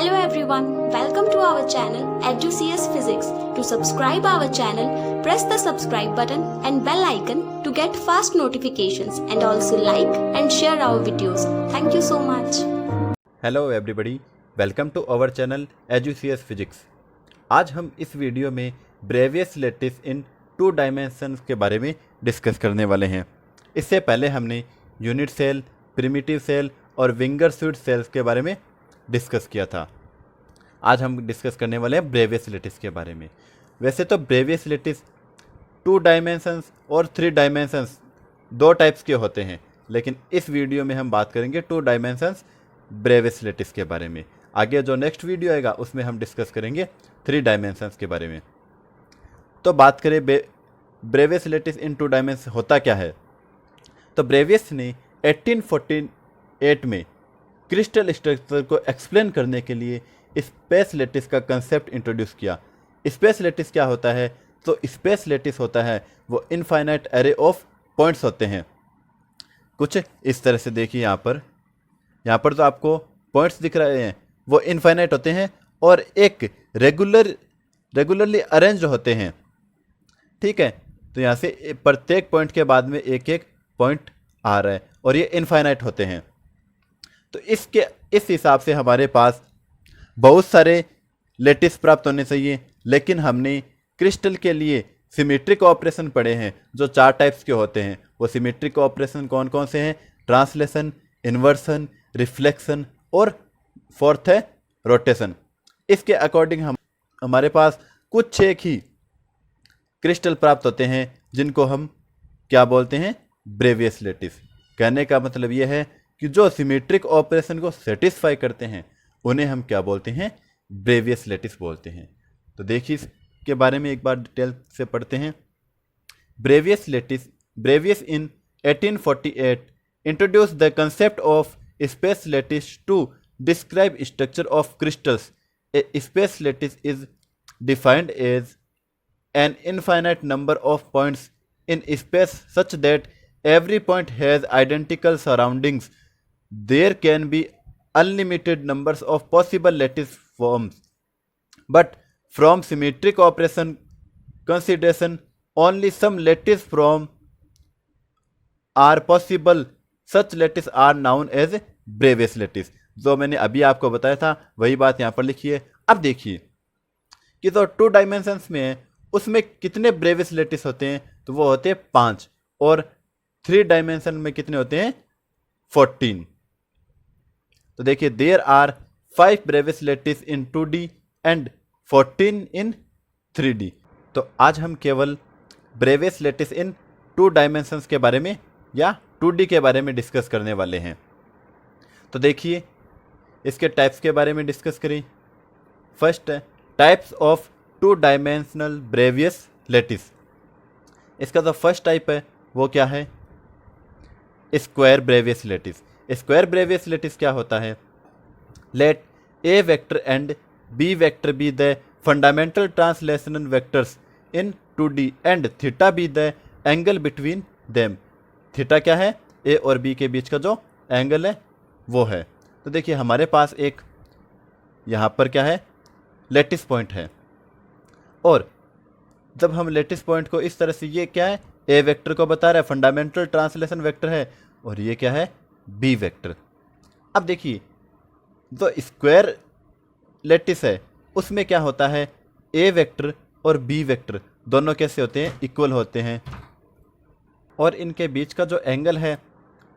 Hello everyone, welcome to our channel EduCS Physics. To subscribe our channel, press the subscribe button and bell icon to get fast notifications and also like and share our videos. Thank you so much. Hello everybody, welcome to our channel EduCS Physics. आज हम इस video में Bravais lattice इन 2 dimensions के बारे में discuss करने वाले हैं। इससे पहले हमने यूनिट सेल, प्रिमिटिव सेल और विंगरस्यूड सेल्स के बारे में डिस्कस किया था। आज हम डिस्कस करने वाले हैं ब्रेवियस लैटिस के बारे में। वैसे तो ब्रेवियस लैटिस 2 डायमेंशंस और 3 डायमेंशंस 2 टाइप्स के होते हैं, लेकिन इस वीडियो में हम बात करेंगे 2 डायमेंशंस ब्रेवियस लैटिस के बारे में। आगे जो नेक्स्ट वीडियो आएगा उसमें हम डिस्कस करेंगे 3 डायमेंशंस के बारे में। तो बात करें ब्रेवियस लैटिस इन 2 डायमेंशन होता क्या है। तो ब्रेवियस ने 1848 में क्रिस्टल स्ट्रक्चर को एक्सप्लेन करने के लिए स्पेस लैटिस का कंसेप्ट इंट्रोड्यूस किया। स्पेस लैटिस क्या होता है? तो स्पेस लैटिस होता है वो इनफाइनाइट एरे ऑफ पॉइंट्स होते हैं। कुछ इस तरह से देखिए, यहाँ पर तो आपको पॉइंट्स दिख रहे हैं, वो इनफाइनाइट होते हैं और एक रेगुलरली अरेंज होते हैं। ठीक है, तो यहाँ से प्रत्येक पॉइंट के बाद में एक एक पॉइंट आ रहा है और ये इनफाइनाइट होते हैं। तो इस हिसाब से हमारे पास बहुत सारे लैटिस प्राप्त होने चाहिए, लेकिन हमने क्रिस्टल के लिए सिमेट्रिक ऑपरेशन पढ़े हैं जो 4 टाइप्स के होते हैं। वो सिमेट्रिक ऑपरेशन कौन कौन से हैं? ट्रांसलेशन, इन्वर्सन, रिफ्लेक्शन और 4th है रोटेशन। इसके अकॉर्डिंग हमारे पास कुछ 6 ही क्रिस्टल प्राप्त होते हैं जिनको हम क्या बोलते हैं? Bravais lattice. कहने का मतलब ये है कि जो सिमेट्रिक ऑपरेशन को सेटिस्फाई करते हैं उन्हें हम क्या बोलते हैं? ब्रेवियस लैटिस बोलते हैं। तो देखिए इसके बारे में एक बार डिटेल से पढ़ते हैं। Bravais in 1848 introduce the concept of space lattice to describe structure of crystals. A space lattice is defined as an infinite number of points in space such that every point has identical surroundings. There can be unlimited numbers of possible lattice forms, but from symmetric operation consideration only some lattice forms are possible. Such lattice are known as Bravais lattice. जो मैंने अभी आपको बताया था वही बात यहाँ पर लिखिए। अब देखिए कि जो 2 डायमेंशंस में है उसमें कितने ब्रेवियस लैटिस होते हैं? तो वो होते हैं 5, और 3 डायमेंशन में कितने होते हैं? 14। तो देखिए there are 5 Bravais lattice in 2D and 14 in 3D। तो आज हम केवल ब्रेवियस लैटिस इन 2 डायमेंशंस के बारे में या 2D के बारे में डिस्कस करने वाले हैं। तो देखिए इसके टाइप्स के बारे में डिस्कस करें। फर्स्ट है types of 2 dimensional Bravais lattice. इसका जो फर्स्ट टाइप है वो क्या है? Square Bravais lattice. Square Bravais lattice क्या होता है? Let A vector and B vector be the fundamental translational vectors in 2D and theta be the angle between them. Theta क्या है? ए और बी के बीच का जो एंगल है वो है। तो देखिए हमारे पास एक यहाँ पर क्या है? लैटिस पॉइंट है, और जब हम लैटिस पॉइंट को इस तरह से, ये क्या है? ए वेक्टर को बता रहा है, फंडामेंटल ट्रांसलेशन वेक्टर है, और ये क्या है? B vector. अब देखिए जो स्क्वायर लैटिस है उसमें क्या होता है? ए वेक्टर और बी वेक्टर दोनों कैसे होते हैं? इक्वल होते हैं, और इनके बीच का जो एंगल है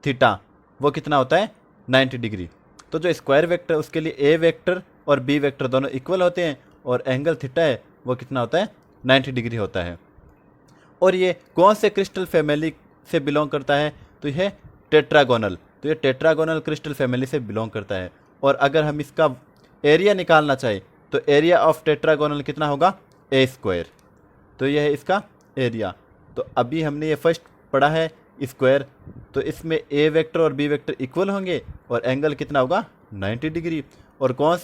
थीटा वो कितना होता है? 90 डिग्री। तो जो स्क्वायर वेक्टर उसके लिए ए वेक्टर और बी वेक्टर दोनों इक्वल होते हैं, और एंगल थीटा है वो कितना होता है? 90 डिग्री होता है। और ये कौन से क्रिस्टल फैमिली से बिलोंग करता है? तो यह टेट्रागोनल। तो ये टेट्रागोनल क्रिस्टल फैमिली से बिलोंग करता है। और अगर हम इसका एरिया निकालना चाहें तो एरिया ऑफ टेट्रागोनल कितना होगा? ए स्क्वायर। तो यह है इसका एरिया। तो अभी हमने ये फर्स्ट पढ़ा है स्क्वायर, तो इसमें ए वेक्टर और बी वेक्टर इक्वल होंगे और एंगल कितना होगा? 90 डिग्री। और कौन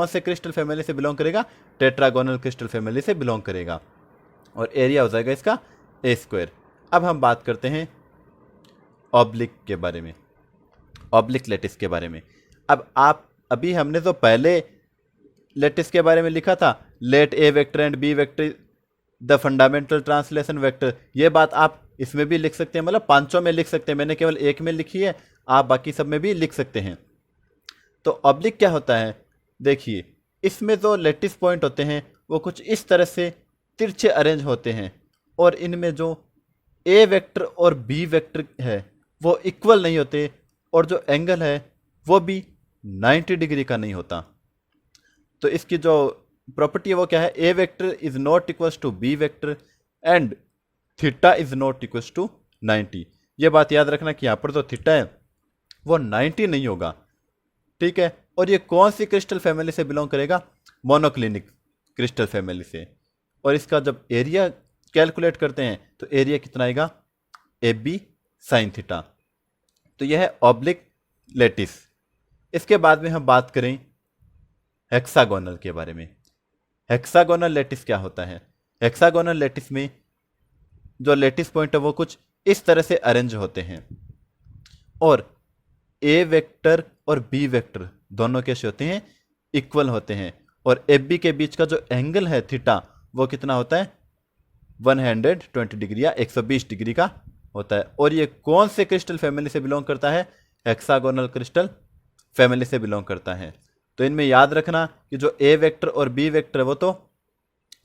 से क्रिस्टल फैमिली से बिलोंग करेगा? टेट्रागोनल क्रिस्टल फैमिली से बिलोंग करेगा, और एरिया हो जाएगा इसका ए स्क्वायर। अब हम बात करते हैं ऑब्लिक के बारे में, ऑब्लिक लैटिस के बारे में। अब अभी हमने तो पहले लेटिस के बारे में लिखा था, let A vector and B vector the fundamental translation vector, ये बात आप इसमें भी लिख सकते हैं, मतलब पांचों में लिख सकते हैं। मैंने केवल एक में लिखी है, आप बाकी सब में भी लिख सकते हैं। तो ऑब्लिक क्या होता है, देखिए इसमें जो लेटिस पॉइंट होते हैं वो कुछ इस तरह से तिरछे अरेंज होते हैं, और इनमें जो ए वेक्टर और बी वेक्टर है वो इक्वल नहीं होते, और जो एंगल है वो भी 90 डिग्री का नहीं होता। तो इसकी जो प्रॉपर्टी है वो क्या है, A vector is not equals to B vector and theta is not equals to 90। ये बात याद रखना कि यहाँ पर जो थीटा है वो 90 नहीं होगा, ठीक है। और ये कौन सी क्रिस्टल फैमिली से बिलोंग करेगा, मोनोक्लिनिक क्रिस्टल फैमिली से। और इसका जब एरिया कैलकुलेट करते हैं तो एरिया कितना आएगा, ए बी साइन थीटा। तो यह है ऑब्लिक लेटिस। इसके बाद में हम बात करें हेक्सागोनल के बारे में। हेक्सागोनल लेटिस क्या होता है, हेक्सागोनल लेटिस में जो लेटिस पॉइंट है वो कुछ इस तरह से अरेंज होते हैं, और ए वेक्टर और बी वेक्टर दोनों कैसे होते हैं, इक्वल होते हैं, और एफ बी के बीच का जो एंगल है थीटा वो कितना होता है, 120 डिग्री या 120 डिग्री का होता है। और ये कौन से क्रिस्टल फैमिली से बिलोंग करता है, हेक्सागोनल क्रिस्टल फैमिली से बिलोंग करता है। तो इनमें याद रखना कि जो ए वेक्टर और बी वेक्टर वो तो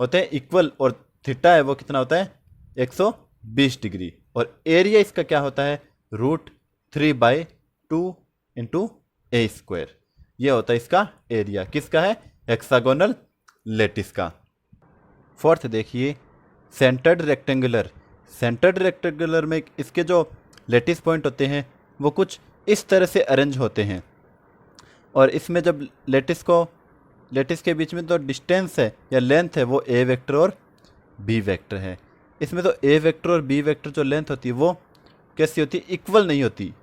होते हैं इक्वल, और थीटा है वो कितना होता है, 120 डिग्री, और एरिया इसका क्या होता है, √3/2 इंटू ए स्क्वायर। ये होता है इसका एरिया, किसका है, हेक्सागोनल लेटिस का। फोर्थ देखिए सेंटर्ड रेक्टेंगुलर। सेंटर्ड रेक्टेंगुलर में इसके जो लेटिस पॉइंट होते हैं वो कुछ इस तरह से अरेंज होते हैं, और इसमें जब लेटिस के बीच में जो डिस्टेंस है या लेंथ है वो ए वेक्टर और बी वेक्टर है। इसमें तो ए वेक्टर और बी वेक्टर जो लेंथ होती है वो कैसी होती है, इक्वल नहीं होती,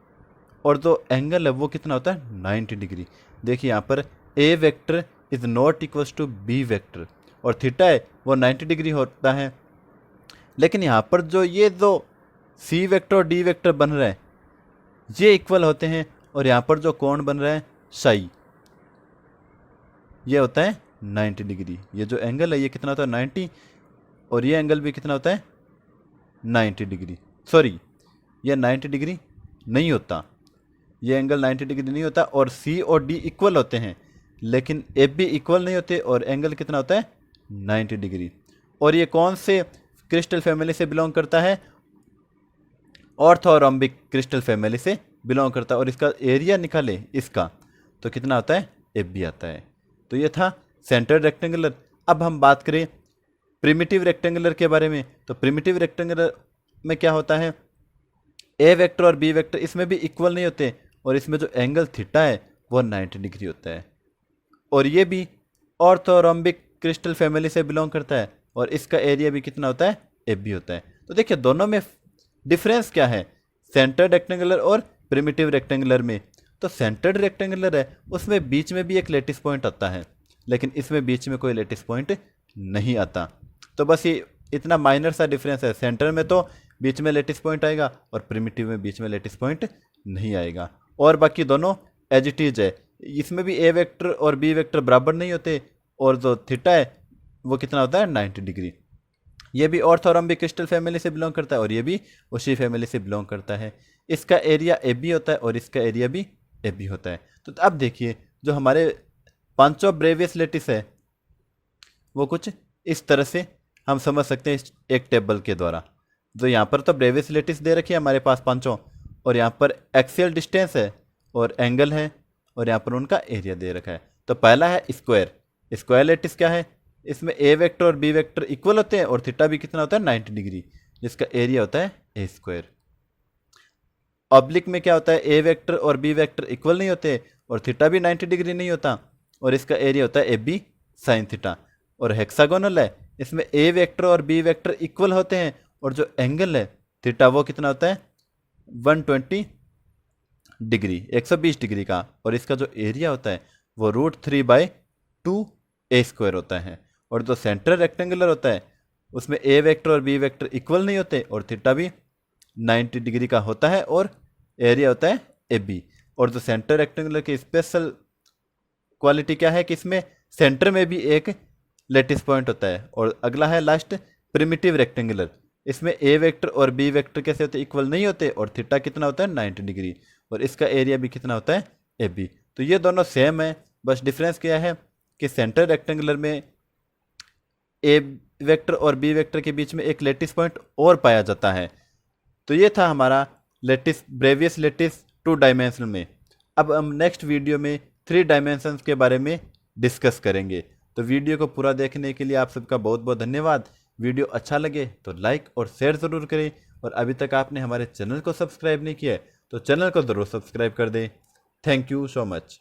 और जो एंगल है वो कितना होता है, 90 डिग्री। देखिए यहाँ पर A vector is not equals to B vector, और थीटा है वो 90 डिग्री होता है। लेकिन यहाँ पर जो सी वेक्टर और डी वेक्टर बन रहे हैं ये इक्वल होते हैं, और यहाँ पर जो कोण बन रहा है साई, ये होता है 90 डिग्री। ये जो एंगल है ये कितना होता है, 90, और ये एंगल भी कितना होता है, 90 डिग्री। सॉरी, ये 90 डिग्री नहीं होता, ये एंगल 90 डिग्री नहीं होता, और सी और डी इक्वल होते हैं, लेकिन एफ भी इक्वल नहीं होते, और एंगल कितना होता है, 90 डिग्री। और ये कौन से क्रिस्टल फैमिली से बिलोंग करता है, ऑर्थोरोम्बिक क्रिस्टल फैमिली से बिलोंग करता है। और इसका एरिया निकाले इसका तो कितना होता है, एफ बी आता है। तो ये था सेंटर्ड रेक्टेंगुलर। अब हम बात करें प्रिमिटिव रेक्टेंगुलर के बारे में। तो प्रिमिटिव रेक्टेंगुलर में क्या होता है, ए वेक्टर और बी वेक्टर इसमें भी इक्वल नहीं होते, और इसमें जो एंगल थीटा है वो 90 डिग्री होता है, और ये भी ऑर्थोरोम्बिक क्रिस्टल फैमिली से बिलोंग करता है, और इसका एरिया भी कितना होता है, एफ बी होता है। तो देखिए दोनों में डिफरेंस क्या है, सेंटर्ड रेक्टेंगुलर और प्रिमिटिव रेक्टेंगुलर में। तो सेंटर्ड रेक्टेंगुलर है उसमें बीच में भी एक लेटिस पॉइंट आता है, लेकिन इसमें बीच में कोई लेटिस पॉइंट नहीं आता। तो बस ये इतना माइनर सा डिफरेंस है, सेंटर में तो बीच में लेटिस पॉइंट आएगा और प्रिमिटिव में बीच में लेटिस पॉइंट नहीं आएगा, और बाकी दोनों एज इट इज है। इसमें भी ए वेक्टर और बी वेक्टर बराबर नहीं होते, और जो थीटा है वो कितना होता है, 90 डिग्री। ये भी ऑर्थोरोम्बिक क्रिस्टल फैमिली से बिलोंग करता है, और ये भी उसी फैमिली से बिलोंग करता है। इसका एरिया ए बी होता है और इसका एरिया भी ए बी होता है। तो अब देखिए जो हमारे पांचों ब्रेवियस लेटिस है वो कुछ इस तरह से हम समझ सकते हैं एक टेबल के द्वारा। जो यहाँ पर तो ब्रेवियस लेटिस दे रखी है हमारे पास पांचों, और यहाँ पर एक्सियल डिस्टेंस है और एंगल है, और यहाँ पर उनका एरिया दे रखा है। तो पहला है स्क्वायर। स्क्वायर लेटिस क्या है, इसमें ए वेक्टर और बी वेक्टर इक्वल होते हैं, और थीटा भी कितना होता है, 90 डिग्री, जिसका एरिया होता है ए स्क्वायर। ऑब्लिक में क्या होता है, ए वेक्टर और बी वेक्टर इक्वल नहीं होते, और थीटा भी 90 डिग्री नहीं होता, और इसका एरिया होता है ए बी साइन थीटा। और हेक्सागोनल है, इसमें ए वेक्टर और बी वेक्टर इक्वल होते हैं, और जो एंगल है थीटा वो कितना होता है, 120 डिग्री, 120 डिग्री का, और इसका जो एरिया होता है वो √3/2 ए स्क्वायर होता है। और जो सेंटर रेक्टेंगुलर होता है उसमें ए वेक्टर और बी वेक्टर इक्वल नहीं होते, और थीटा भी 90 डिग्री का होता है, और एरिया होता है ए बी। और जो सेंटर रेक्टेंगुलर की स्पेशल क्वालिटी क्या है कि इसमें सेंटर में भी एक लेटिस पॉइंट होता है। और अगला है लास्ट प्रिमिटिव रेक्टेंगुलर। इसमें ए वेक्टर और बी वेक्टर कैसे होते हैं, इक्वल नहीं होते, और थीटा कितना होता है 90 डिग्री, और इसका एरिया भी कितना होता है ए बी। तो ये दोनों सेम है, बस डिफरेंस क्या है कि सेंटर रेक्टेंगुलर में ए वेक्टर और बी वेक्टर के बीच में एक लेटिस पॉइंट और पाया जाता है। तो ये था हमारा लेटिस, ब्रेवियस लेटिस 2 डायमेंशनल में। अब हम नेक्स्ट वीडियो में 3 डायमेंशंस के बारे में डिस्कस करेंगे। तो वीडियो को पूरा देखने के लिए आप सबका बहुत बहुत धन्यवाद। वीडियो अच्छा लगे तो लाइक और शेयर ज़रूर करें, और अभी तक आपने हमारे चैनल को सब्सक्राइब नहीं किया है तो चैनल को ज़रूर सब्सक्राइब कर दें। Thank you so much.